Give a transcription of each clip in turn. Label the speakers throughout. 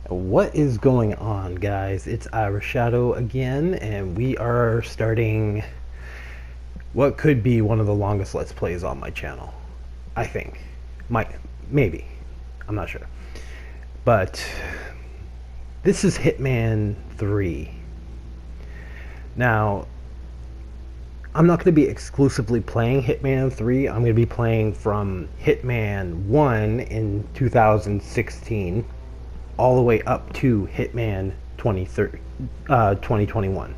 Speaker 1: What is going on, guys? It's Irish Shadow again, and we are starting what could be one of the longest Let's Plays on my channel. I think. Maybe. I'm not sure. But this is Hitman 3. Now, I'm not going to be exclusively playing Hitman 3. I'm going to be playing from Hitman 1 in 2016 all the way up to Hitman 2021.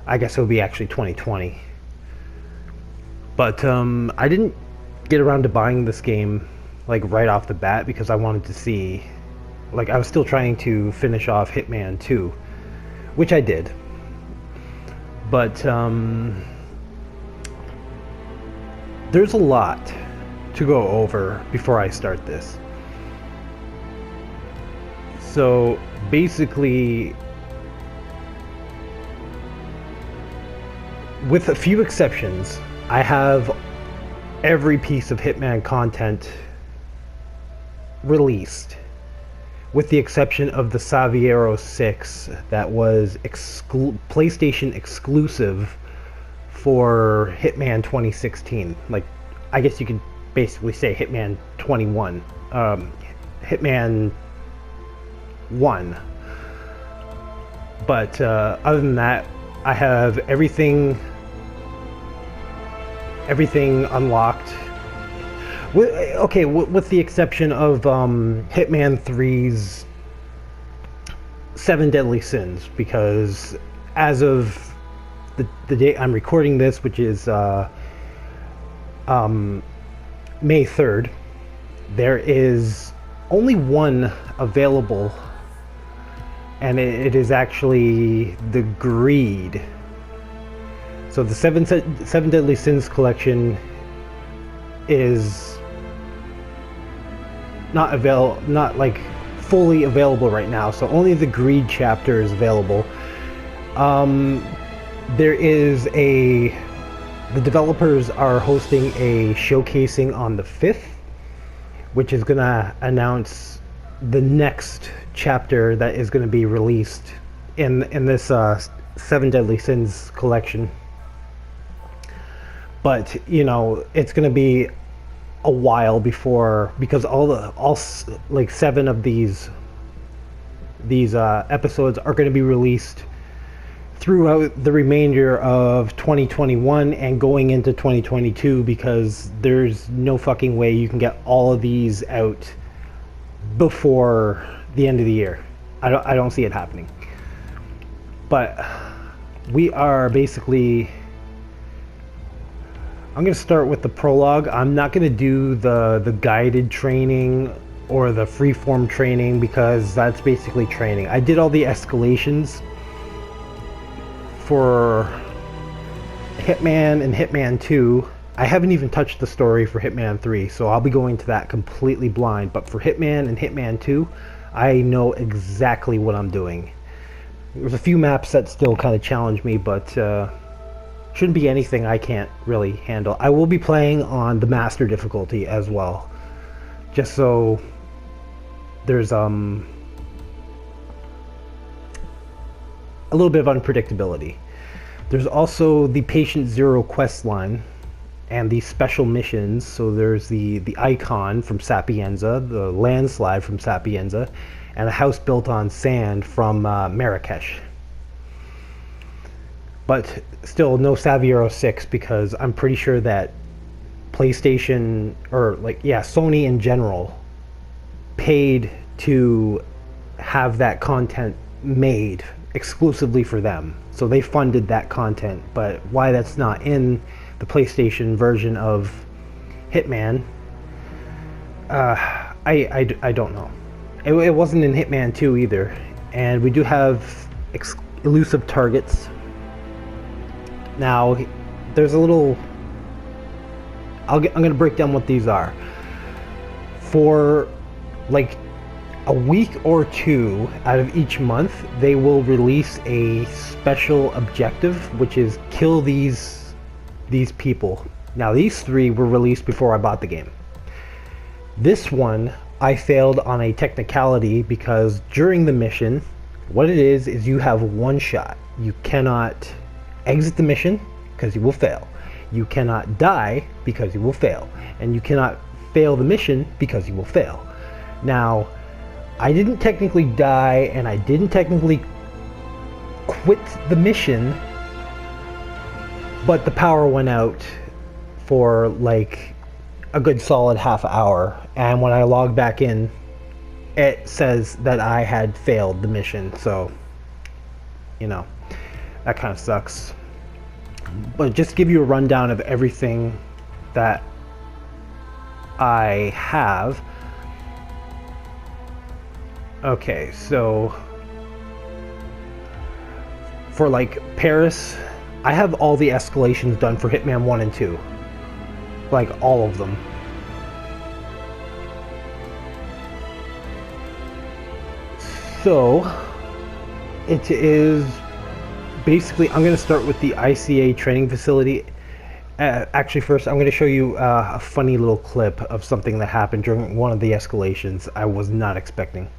Speaker 1: I guess it would be actually 2020. But I didn't get around to buying this game like right off the bat because I wanted to see, like, I was still trying to finish off Hitman 2, which I did. But there's a lot to go over before I start this. So basically, with a few exceptions, I have every piece of Hitman content released, with the exception of the Saviero 6 that was PlayStation exclusive for Hitman 2016. Like, I guess you could basically say Hitman 21. Hitman 1. But other than that, I have everything unlocked. With the exception of Hitman 3's 7 Deadly Sins, because as of the day I'm recording this, which is May 3rd, there is only one available, and it is actually the Greed. So the seven Deadly Sins collection is not like fully available right now, so only the Greed chapter is available. The developers are hosting a showcasing on the 5th, which is gonna announce the next chapter that is going to be released in this 7 Deadly Sins collection. But you know, it's going to be a while before, because all 7 of these episodes are going to be released throughout the remainder of 2021 and going into 2022, because there's no fucking way you can get all of these out before the end of the year. I don't see it happening. But we are basically, I'm going to start with the prologue. I'm not going to do the guided training or the freeform training, because that's basically training. I did all the escalations for Hitman and Hitman 2. I haven't even touched the story for Hitman 3, so I'll be going to that completely blind. But for Hitman and Hitman 2, I know exactly what I'm doing. There's a few maps that still kind of challenge me, but shouldn't be anything I can't really handle. I will be playing on the master difficulty as well, just so there's a little bit of unpredictability. There's also the Patient Zero quest line and the special missions. So there's the icon from Sapienza, the landslide from Sapienza, and a house built on sand from Marrakesh. But still no Saviero 6, because I'm pretty sure that PlayStation, or Sony in general, paid to have that content made exclusively for them. So they funded that content, but why that's not in the PlayStation version of Hitman, I don't know. It wasn't in Hitman 2 either. And we do have elusive targets. Now, there's a little... I'm going to break down what these are. For like a week or two out of each month, they will release a special objective, which is kill these people. Now, these 3 were released before I bought the game. This one, I failed on a technicality because during the mission, what it is you have one shot. You cannot exit the mission because you will fail. You cannot die because you will fail. And you cannot fail the mission because you will fail. Now, I didn't technically die and I didn't technically quit the mission, but the power went out for like a good solid half hour, and when I logged back in, it says that I had failed the mission. So, you know, that kind of sucks. But just to give you a rundown of everything that I have. Okay, so for like Paris, I have all the escalations done for Hitman 1 and 2. Like all of them. So it is basically, I'm going to start with the I.C.A. training facility. Actually, first I'm going to show you a funny little clip of something that happened during one of the escalations I was not expecting.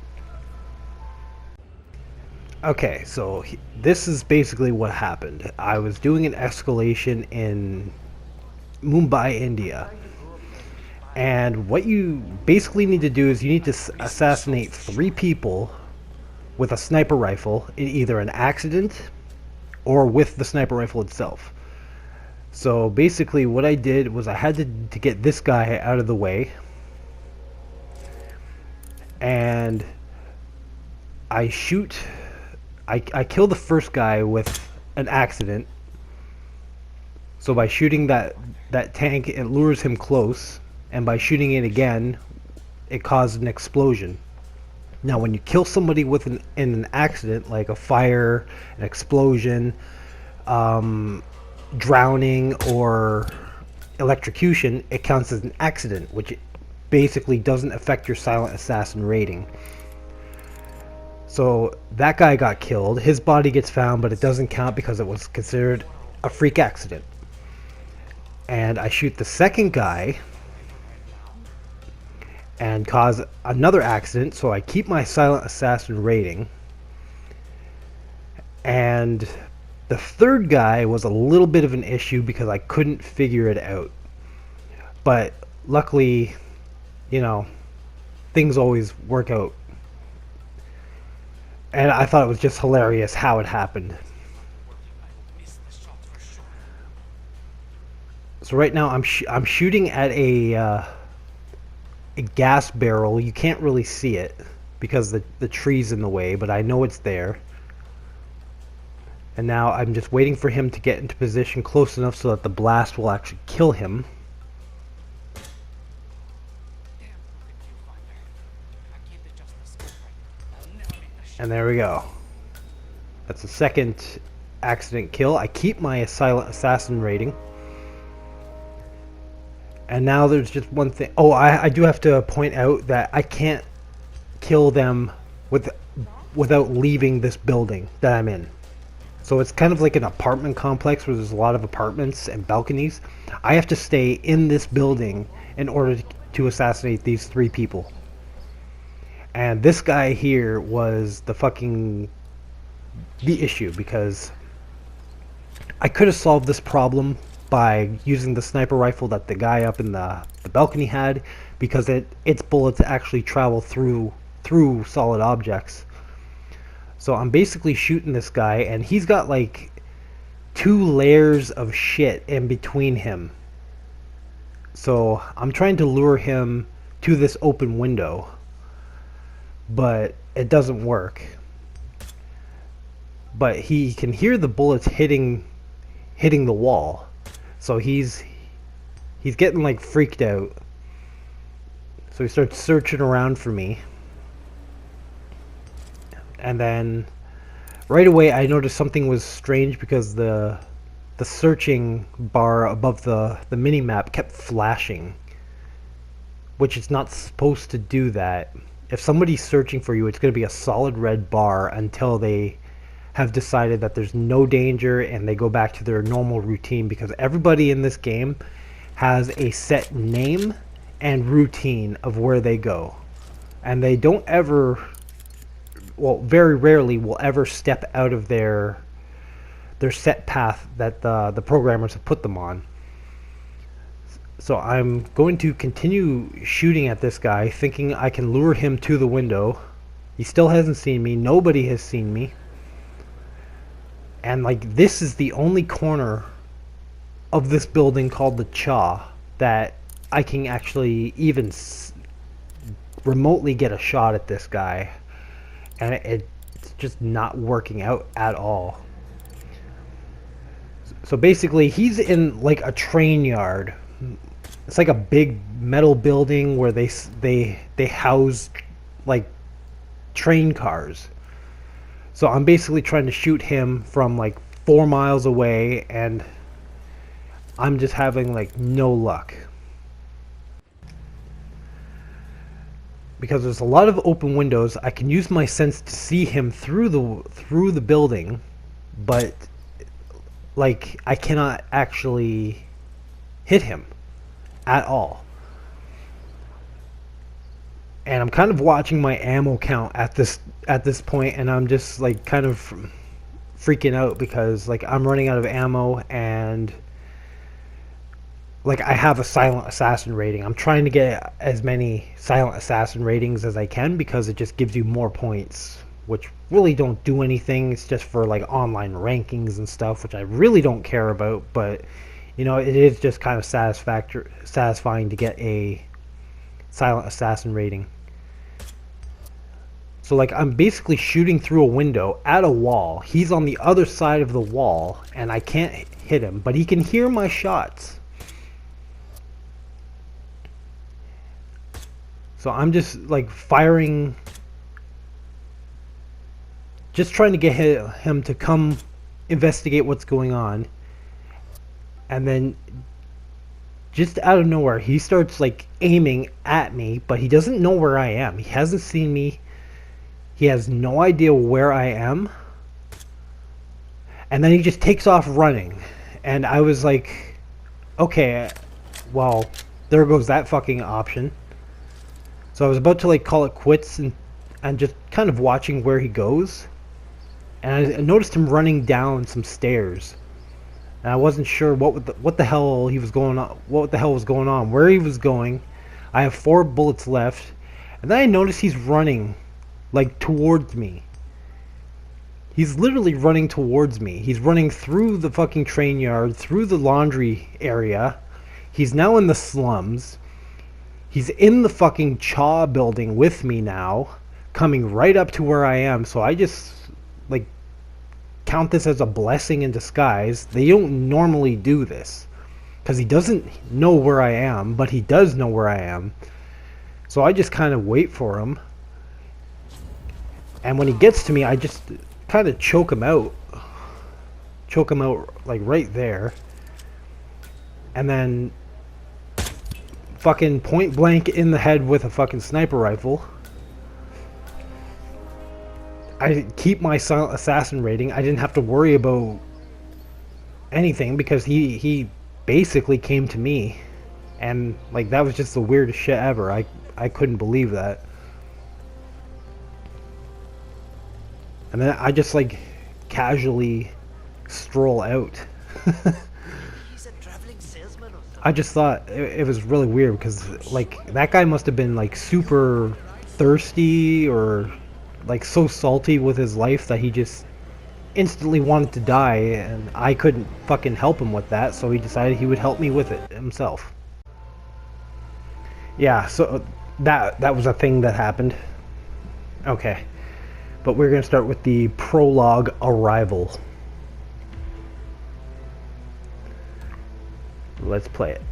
Speaker 1: Okay, so this is basically what happened. I was doing an escalation in Mumbai, India. And what you basically need to do is you need to assassinate 3 people with a sniper rifle in either an accident or with the sniper rifle itself. So basically what I did was I had to get this guy out of the way. And I kill the first guy with an accident. So by shooting that tank, it lures him close, and by shooting it again, it caused an explosion. Now when you kill somebody with in an accident, like a fire, an explosion, drowning, or electrocution, it counts as an accident, which basically doesn't affect your silent assassin rating. So that guy got killed, his body gets found, but it doesn't count because it was considered a freak accident. And I shoot the second guy and cause another accident, so I keep my silent assassin rating. And the third guy was a little bit of an issue because I couldn't figure it out. But luckily, you know, things always work out. And I thought it was just hilarious how it happened. So right now I'm shooting at a gas barrel. You can't really see it because the tree's in the way, but I know it's there. And now I'm just waiting for him to get into position close enough so that the blast will actually kill him. And there we go. That's the second accident kill. I keep my silent assassin rating. And now there's just one thing. Oh, I do have to point out that I can't kill them without leaving this building that I'm in. So it's kind of like an apartment complex where there's a lot of apartments and balconies. I have to stay in this building in order to assassinate these 3 people. And this guy here was the issue, because I could have solved this problem by using the sniper rifle that the guy up in the balcony had, because its bullets actually travel through solid objects. So I'm basically shooting this guy, and he's got like 2 layers of shit in between him. So I'm trying to lure him to this open window, but it doesn't work. But he can hear the bullets hitting the wall. So he's getting like freaked out. So he starts searching around for me. And then right away I noticed something was strange, because the searching bar above the mini-map kept flashing, which it's not supposed to do that. If somebody's searching for you, it's going to be a solid red bar until they have decided that there's no danger and they go back to their normal routine, because everybody in this game has a set name and routine of where they go. And they don't ever, well, very rarely will ever step out of their set path that the programmers have put them on. So I'm going to continue shooting at this guy, thinking I can lure him to the window. He still hasn't seen me. Nobody has seen me. And like, this is the only corner of this building called the CHA that I can actually even remotely get a shot at this guy. And it's just not working out at all. So basically, he's in like a train yard. It's like a big metal building where they house like train cars. So I'm basically trying to shoot him from like 4 miles away, and I'm just having like no luck. Because there's a lot of open windows, I can use my sense to see him through the building, but like I cannot actually hit him at all. And I'm kind of watching my ammo count at this point, and I'm just like kind of freaking out because like I'm running out of ammo, and like I have a silent assassin rating. I'm trying to get as many silent assassin ratings as I can because it just gives you more points, which really don't do anything. It's just for like online rankings and stuff, which I really don't care about, but you know, it is just kind of satisfying to get a silent assassin rating. So like I'm basically shooting through a window at a wall. He's on the other side of the wall and I can't hit him, but he can hear my shots. So I'm just like firing, just trying to get him to come investigate what's going on. And then just out of nowhere, he starts like aiming at me, but he doesn't know where I am. He hasn't seen me. He has no idea where I am. And then he just takes off running. And I was like, okay, well, there goes that fucking option. So I was about to like call it quits and just kind of watching where he goes. And I noticed him running down some stairs. And I wasn't sure what the hell he was going on, what the hell was going on, where he was going. I have 4 bullets left. And then I noticed he's running like towards me. He's literally running towards me. He's running through the fucking train yard, through the laundry area. He's now in the slums. He's in the fucking CHA building with me now, coming right up to where I am. So I just like count this as a blessing in disguise. They don't normally do this because he doesn't know where I am, but he does know where I am. So I just kind of wait for him. And when he gets to me, I just kind of choke him out like right there. And then fucking point blank in the head with a fucking sniper rifle. I keep my silent assassin rating. I didn't have to worry about anything because he basically came to me. And like that was just the weirdest shit ever. I couldn't believe that. And then I just like casually stroll out.
Speaker 2: He's a traveling salesman or something.
Speaker 1: I just thought it was really weird because like that guy must have been like super thirsty or like so salty with his life that he just instantly wanted to die, and I couldn't fucking help him with that, so he decided he would help me with it himself. Yeah, so that was a thing that happened. Okay. But we're going to start with the prologue, Arrival. Let's play it.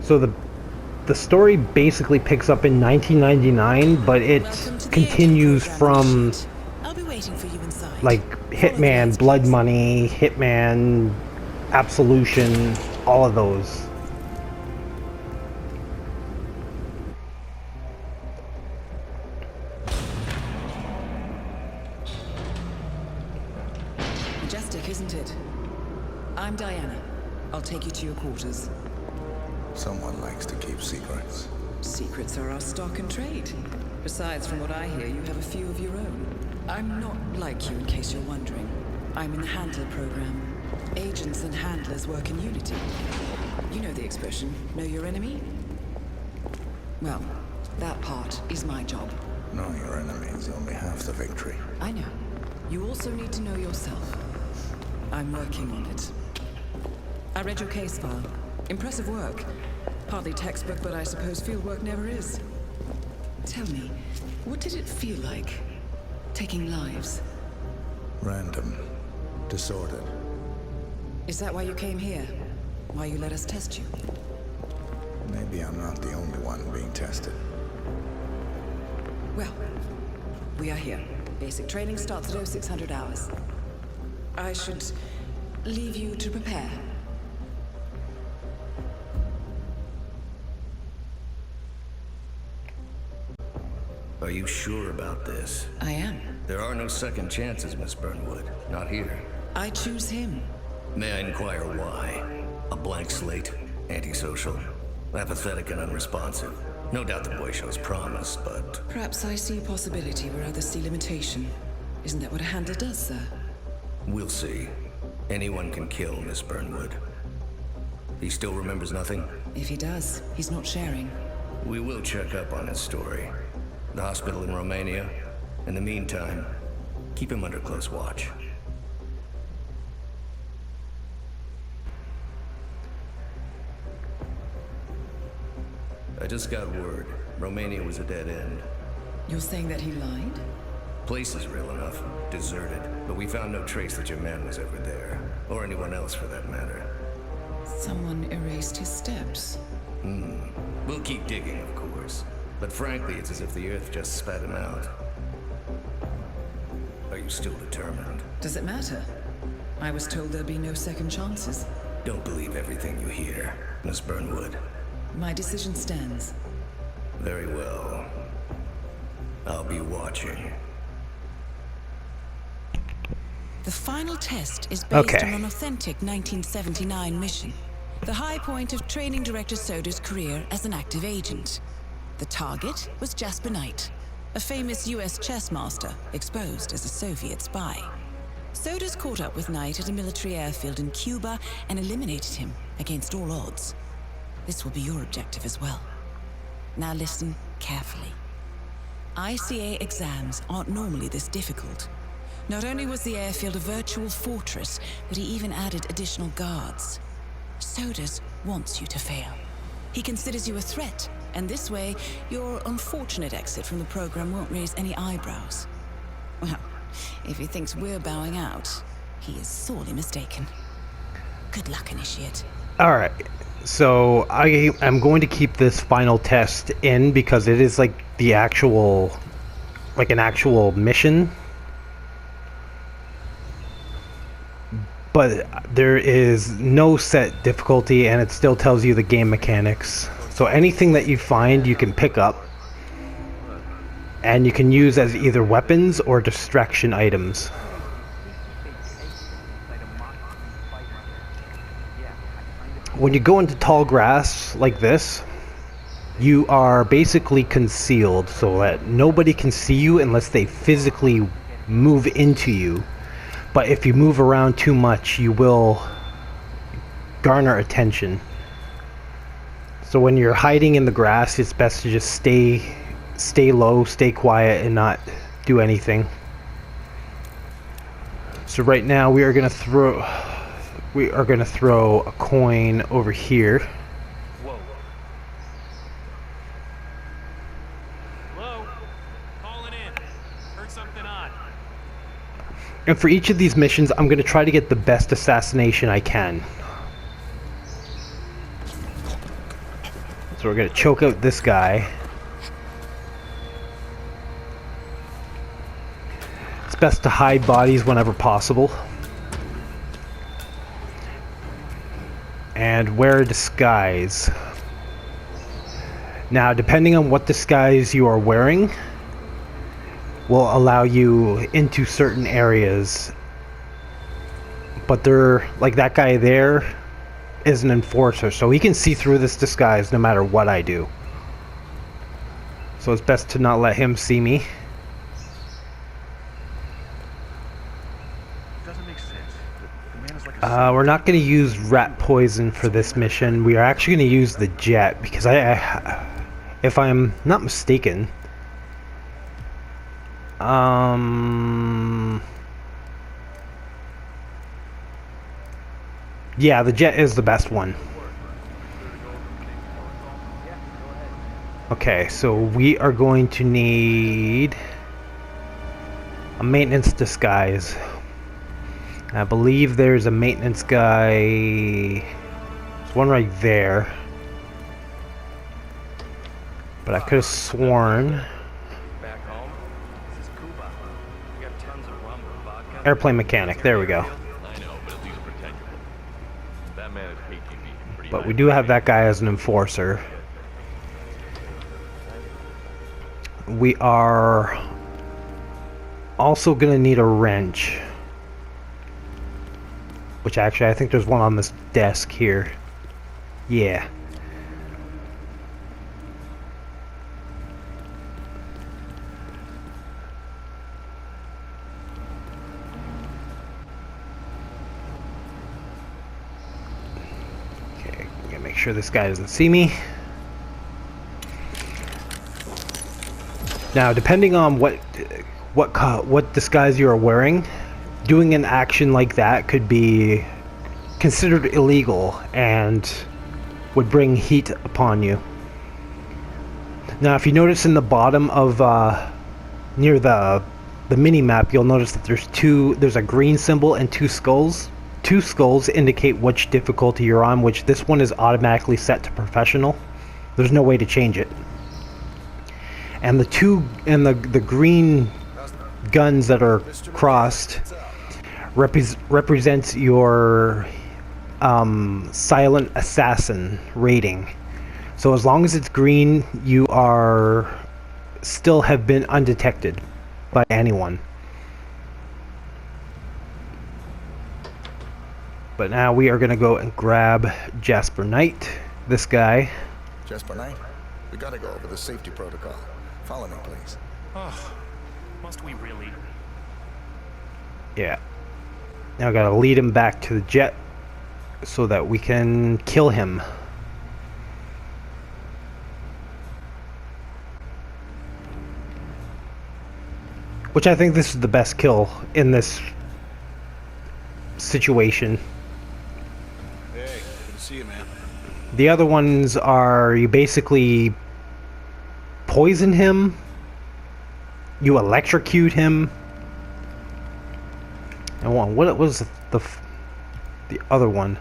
Speaker 1: So the story basically picks up in 1999, but it continues from like Hitman, Blood Money, Hitman, Absolution, all of those.
Speaker 3: isn't it? I'm Diana. I'll take you to your quarters.
Speaker 4: Someone likes to keep secrets.
Speaker 3: Secrets are our stock and trade. Besides, from what I hear, you have a few of your own. I'm not like you, in case you're wondering. I'm in the Handler program. Agents and handlers work in unity. You know the expression, know your enemy? Well, that part is my job.
Speaker 4: Know your enemy is only half the victory.
Speaker 3: I know. You also need to know yourself. I'm working on it. I read your case file. Impressive work. Hardly textbook, but I suppose field work never is. Tell me, what did it feel like, taking lives?
Speaker 4: Random. Disordered.
Speaker 3: Is that why you came here? Why you let us test you?
Speaker 4: Maybe I'm not the only one being tested.
Speaker 3: Well, we are here. Basic training starts at 0600 hours. I should leave you to prepare.
Speaker 5: Are you sure about this?
Speaker 3: I am.
Speaker 5: There are no second chances, Miss Burnwood. Not here.
Speaker 3: I choose him.
Speaker 5: May I inquire why? A blank slate, antisocial, apathetic and unresponsive. No doubt the boy shows promise, but...
Speaker 3: Perhaps I see possibility where others see limitation. Isn't that what a handler does, sir?
Speaker 5: We'll see. Anyone can kill Miss Burnwood. He still remembers nothing?
Speaker 3: If he does, he's not sharing.
Speaker 5: We will check up on his story. The hospital in Romania. In the meantime, keep him under close watch. I just got word. Romania was a dead end.
Speaker 3: You're saying that he lied?
Speaker 5: Place is real enough. Deserted. But we found no trace that your man was ever there. Or anyone else for that matter.
Speaker 3: Someone erased his steps.
Speaker 5: We'll keep digging, of course. But frankly, it's as if the Earth just spat him out. Are you still determined?
Speaker 3: Does it matter? I was told there'd be no second chances.
Speaker 5: Don't believe everything you hear, Miss Burnwood.
Speaker 3: My decision stands.
Speaker 5: Very well. I'll be watching.
Speaker 6: The final test is based
Speaker 1: Okay.
Speaker 6: on an authentic 1979 mission. The high point of training director Soders' career as an active agent. The target was Jasper Knight, a famous US chess master exposed as a Soviet spy. Soders caught up with Knight at a military airfield in Cuba and eliminated him against all odds. This will be your objective as well. Now listen carefully. I.C.A. exams aren't normally this difficult. Not only was the airfield a virtual fortress, but he even added additional guards. Soders wants you to fail. He considers you a threat, and this way, your unfortunate exit from the program won't raise any eyebrows. Well, if he thinks we're bowing out, he is sorely mistaken. Good luck, Initiate.
Speaker 1: Alright, so I am going to keep this final test in because it is like the actual, like an actual mission. But there is no set difficulty and it still tells you the game mechanics. So anything that you find you can pick up and you can use as either weapons or distraction items. When you go into tall grass like this, you are basically concealed so that nobody can see you unless they physically move into you. But if you move around too much, you will garner attention. So when you're hiding in the grass, it's best to just stay low, stay quiet, and not do anything. So right now we are gonna throw a coin over here.
Speaker 7: Whoa. Hello? Calling in. Heard something odd.
Speaker 1: And for each of these missions, I'm gonna try to get the best assassination I can. So we're gonna choke out this guy. It's best to hide bodies whenever possible. And wear a disguise. Now, depending on what disguise you are wearing, will allow you into certain areas. but they're like, that guy there is an enforcer, so he can see through this disguise no matter what I do. So it's best to not let him see me. We're not going to use rat poison for this mission. We are actually going to use the jet because if I'm not mistaken, yeah, the jet is the best one. Okay, so we are going to need a maintenance disguise. I believe there's a maintenance guy. There's one right there. But I could have sworn. Airplane mechanic, there we go. But we do have that guy as an enforcer. We are also going to need a wrench. Which actually, I think there's one on this desk here. Yeah. Okay, I'm gonna make sure this guy doesn't see me. Now, depending on what disguise you are wearing, doing an action like that could be considered illegal and would bring heat upon you. Now, if you notice in the bottom of near the mini map, you'll notice that there's a green symbol and two skulls. Two skulls indicate which difficulty you're on, which this one is automatically set to professional. There's no way to change it. And the green guns that are crossed represents your silent assassin rating. So as long as it's green, you are still have been undetected by anyone. But now we are going to go and grab Jasper Knight, this guy.
Speaker 4: Jasper Knight, we gotta go over the safety protocol. Follow me, please.
Speaker 7: Oh, must we really?
Speaker 1: Yeah. Now I gotta lead him back to the jet so that we can kill him. Which I think this is the best kill in this situation.
Speaker 8: Hey, good to see you, man.
Speaker 1: The other ones are you basically poison him, you electrocute him. And what was the other one?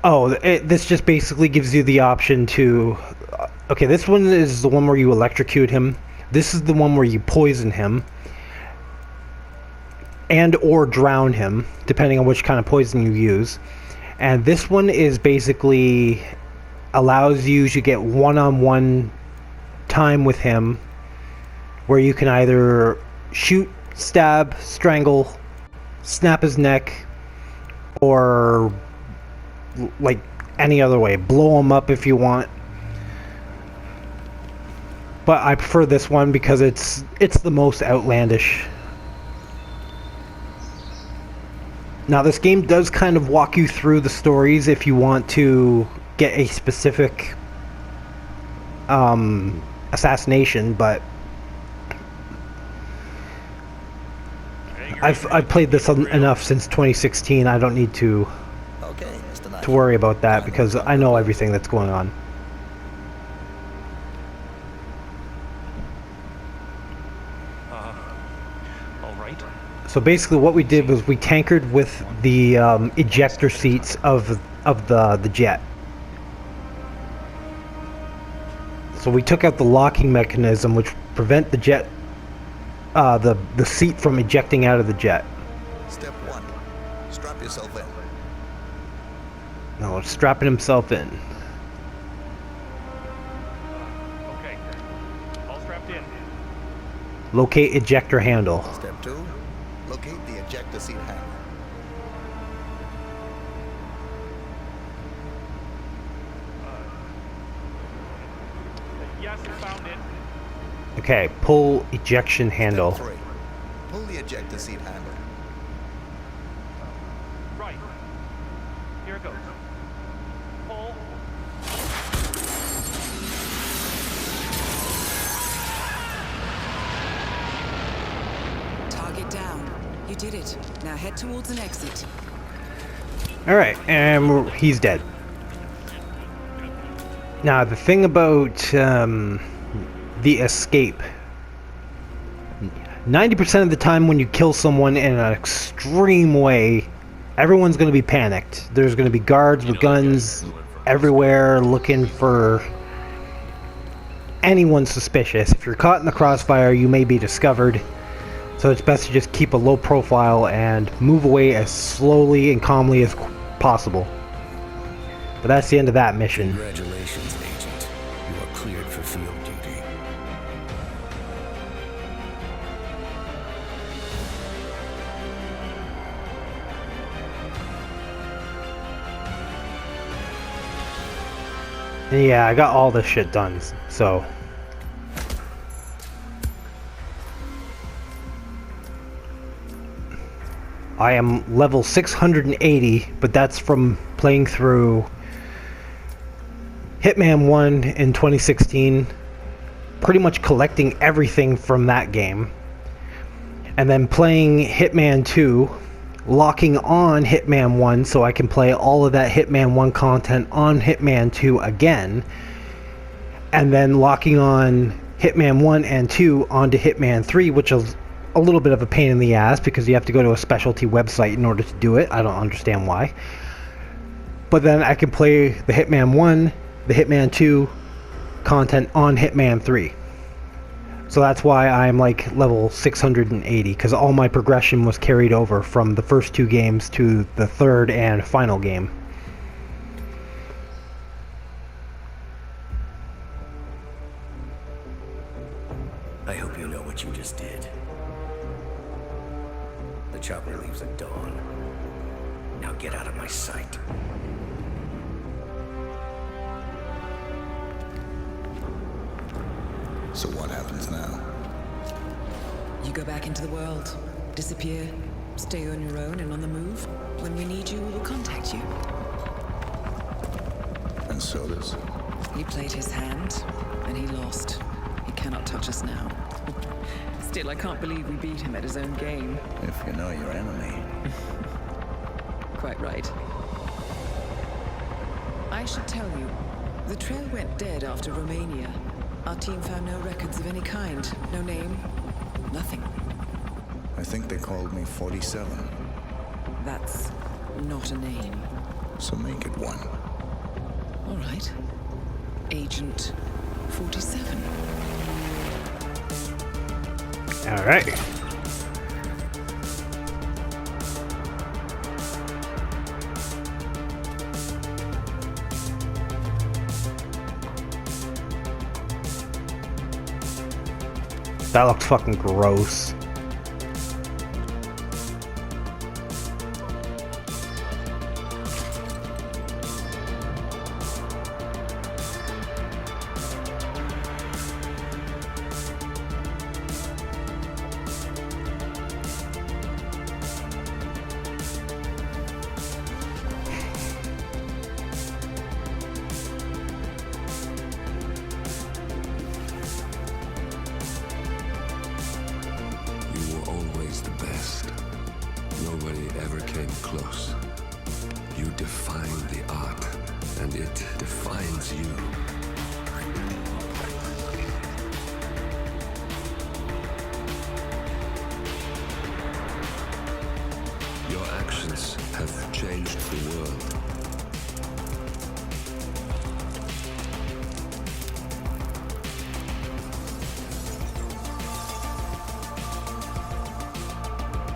Speaker 1: Oh, this just basically gives you the option to... Okay, this one is the one where you electrocute him. This is the one where you poison him. And or drown him, depending on which kind of poison you use. And this one is basically... allows you to get one-on-one time with him, where you can either shoot, stab, strangle, snap his neck, or like any other way. Blow him up if you want. But I prefer this one because it's the most outlandish. Now this game does kind of walk you through the stories if you want to get a specific assassination, but I've played this enough since 2016. I don't need to worry about that because I know everything that's going on. So basically what we did was we tankered with the ejector seats of the jet. So we took out the locking mechanism which prevent the jet, the seat from ejecting out of the jet.
Speaker 4: Step 1. Strap yourself in.
Speaker 1: No, strapping himself in.
Speaker 7: Okay. All strapped in.
Speaker 1: Locate ejector handle.
Speaker 4: Step 2, locate the ejector seat handle.
Speaker 7: Yes, I found it.
Speaker 1: Okay, pull ejection handle.
Speaker 4: Step 3, pull the ejector seat handle.
Speaker 7: Right. Here it goes. Pull.
Speaker 6: Target down. You did it. Now head towards an exit.
Speaker 1: Alright, and he's dead. Now, the thing about the escape, 90% of the time when you kill someone in an extreme way, everyone's going to be panicked. There's going to be guards with guns everywhere looking for anyone suspicious. If you're caught in the crossfire, you may be discovered. So it's best to just keep a low profile and move away as slowly and calmly as possible. But that's the end of that mission.
Speaker 5: Congratulations, Agent. You are cleared for field duty.
Speaker 1: Yeah, I got all this shit done, so... I am level 680, but that's from playing through Hitman 1 in 2016, pretty much collecting everything from that game, and then playing Hitman 2, locking on Hitman 1 so I can play all of that Hitman 1 content on Hitman 2 again, and then locking on Hitman 1 and 2 onto Hitman 3, which is a little bit of a pain in the ass because you have to go to a specialty website in order to do it. I don't understand why. But then I can play the Hitman 1, the Hitman 2 content on Hitman 3. So that's why I'm like level 680, because all my progression was carried over from the first two games to the third and final game.
Speaker 5: I hope you know what you just did. The chopper leaves at dawn. Now get out of my sight.
Speaker 4: So what happens now?
Speaker 3: You go back into the world, disappear, stay on your own and on the move. When we need you, we will contact you.
Speaker 4: And Soders?
Speaker 3: He played his hand, and he lost. He cannot touch us now. Still, I can't believe we beat him at his own game.
Speaker 4: If you know your enemy.
Speaker 3: Quite right. I should tell you, the trail went dead after Romania. Our team found no records of any kind. No name, nothing.
Speaker 4: I think they called me 47.
Speaker 3: That's not a name.
Speaker 4: So make it one.
Speaker 3: All right. Agent 47.
Speaker 1: Alright. That looks fucking gross.
Speaker 9: You were always the best. Nobody ever came close. You define the art, and it defines you. Your actions have changed the world.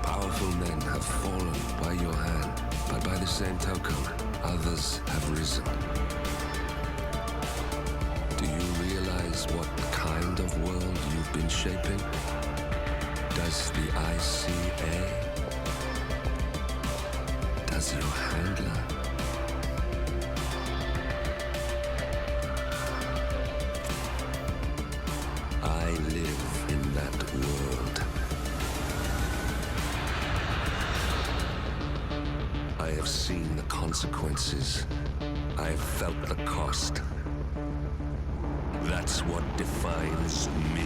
Speaker 9: Powerful men have fallen by your hand, but by the same token, others have risen. Do you realize what kind of world you've been shaping? Does the I.C.A.? Does your handler? I live in that world. I have seen the consequences. I have felt the cost. That's what defines me.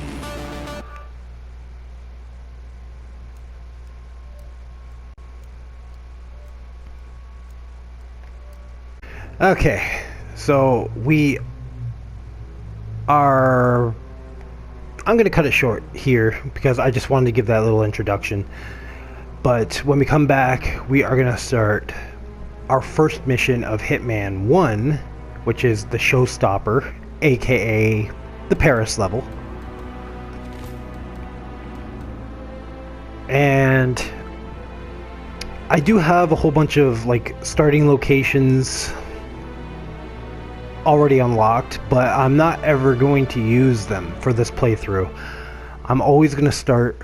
Speaker 1: Okay, so we are... I'm going to cut it short here because I just wanted to give that little introduction. But when we come back, we are going to start our first mission of Hitman 1, which is the Showstopper, aka the Paris level. And I do have a whole bunch of like starting locations already unlocked, but I'm not ever going to use them for this playthrough. I'm always going to start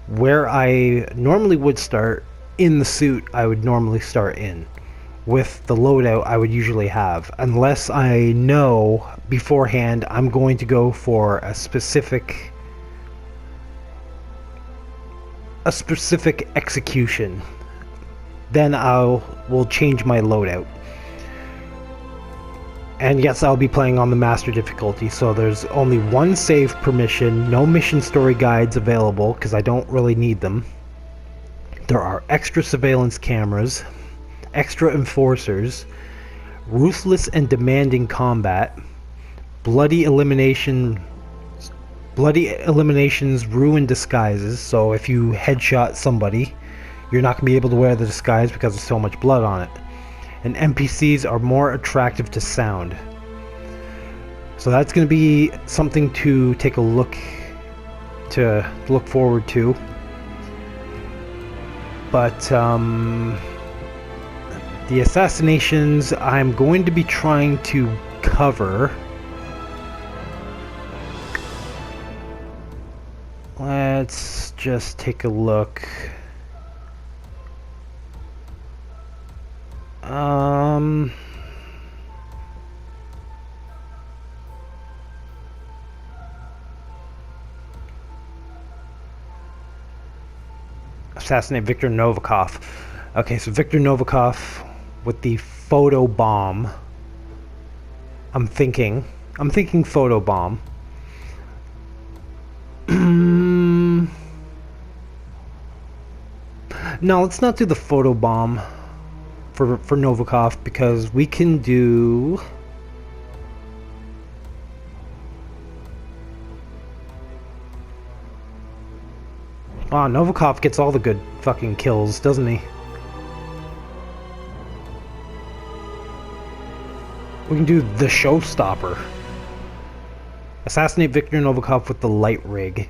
Speaker 1: where I normally would start, in the suit I would normally start in, with the loadout I would usually have, unless I know beforehand I'm going to go for a specific execution. Then will change my loadout. And yes, I'll be playing on the master difficulty, so there's only one save per mission, no mission story guides available because I don't really need them. There are extra surveillance cameras, extra enforcers, ruthless and demanding combat, bloody eliminations ruin disguises, so if you headshot somebody, you're not going to be able to wear the disguise because there's so much blood on it. And NPCs are more attractive to sound. So that's going to be something to take a look forward to. But the assassinations I'm going to be trying to cover. Let's just take a look. Assassinate Viktor Novikov. Okay, so Viktor Novikov with the photo bomb. I'm thinking photo bomb. No, let's not do the photo bomb for Novikov, because we can do... Oh, Novikov gets all the good fucking kills, doesn't he? We can do the Showstopper. Assassinate Viktor Novikov with the light rig.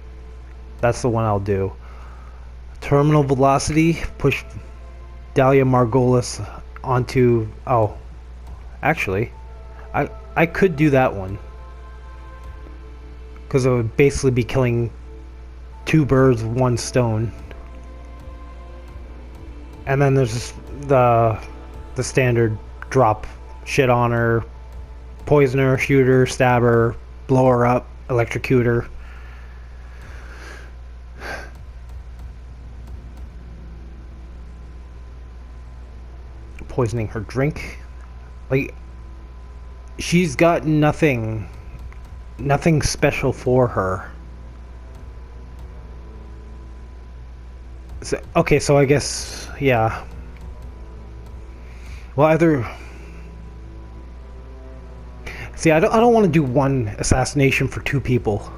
Speaker 1: That's the one I'll do. Terminal velocity, push Dalia Margolis onto... Oh, actually, I could do that one, because it would basically be killing two birds with one stone. And then there's the standard drop shit on her, poison her, shoot her, stab her, blow her up, electrocute her. Poisoning her drink. Like, she's got nothing special for her. So, okay, so I guess, yeah. Well, either... See, I don't want to do one assassination for two people.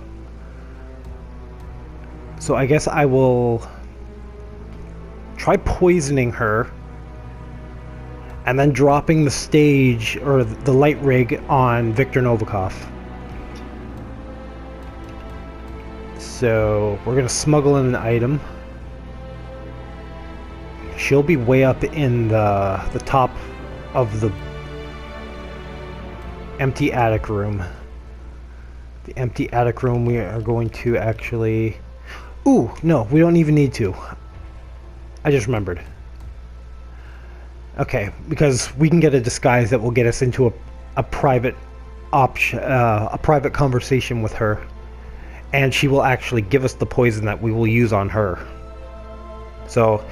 Speaker 1: So I guess I will try poisoning her, and then dropping the stage, or the light rig, on Viktor Novikov. So we're going to smuggle in an item. She'll be way up in the top of the empty attic room. The empty attic room, we are going to actually... Ooh, no, we don't even need to. I just remembered. Okay, because we can get a disguise that will get us into a private option, a private conversation with her, and she will actually give us the poison that we will use on her. So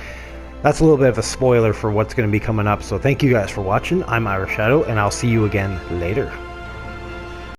Speaker 1: that's a little bit of a spoiler for what's going to be coming up. So thank you guys for watching. I'm Irish Shadow, and I'll see you again later.